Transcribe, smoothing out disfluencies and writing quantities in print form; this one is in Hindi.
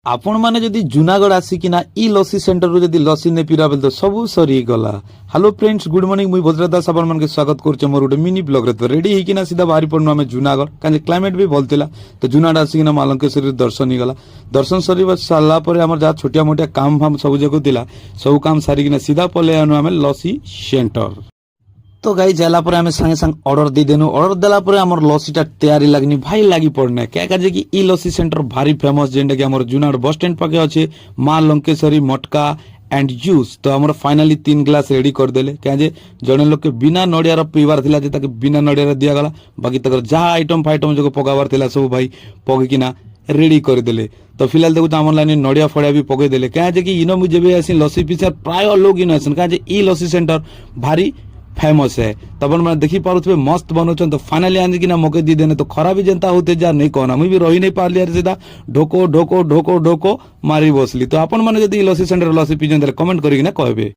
आपण माने जदि जूनागढ़ आसिकिना इ लस्सी सेंटर रू जदि लस्सी ने पीरा बेल तो सबू सरी गला। Hello friends, good morning. मुई भद्र दास आपण मन के स्वागत करछ मोर गोटे मिनी ब्लॉग रे। तो रेडी हिकिना सीधा बाहरी पड़नु हमें जूनागढ़, काजे क्लाइमेट भी भल थिला। तो जूनागढ़ आसिकिना मालंकेश्वरी दर्शन ही गला। दर्शन सरी सारला परे हमर जा छोटिया मोटिया काम फाम सब जगह थिला, सब काम सारिकिना सीधा पले आनु हमें लस्सी सेंटर। तो गाई जाला पर हमें संगे संग ऑर्डर दे देनु। ऑर्डर देला पर हमर लस्सीटा तैयारी लगनी भाई लागी पड़ने क्या काजे कि ई लस्सी सेंटर भारी फेमस, जेंडा कि हमर जूनागढ़ बस स्टैंड पाके अच्छे मां लंकेश्वरी मटका एंड जूस। तो हमर फाइनली 3 ग्लास रेडी कर देले क्या जे जने लोग के बिना नड़ियार पीवार थिला जे ताके बिना नड़ियार दिया गला। बाकी तकर जहा आइटम फाइटम जो पकावार थिला सब भाई पकिना रेडी कर देले। तो फिलहाल देखो हमर लाइन नड़िया फड़िया भी पकई देले क्या जे कि इनो मु जेबे आसी लस्सी पीछे प्राय लोग इन आसन क्या जे ई लस्सी सेंटर भारी फेमस है। तब मैंने देखी पारे मस्त बनौन। तो फाइनली आने की ना मौके दी देने तो खरा भी जनता होते जा नहीं कहना, मुझे भी रही नहीं पार्ली यार सीधा ढोको ढोको ढोको ढोको मारी बसली। तो आपण मैंने जब लस्सी सेंटर लस्सी पीछे कमेंट करें कहबे।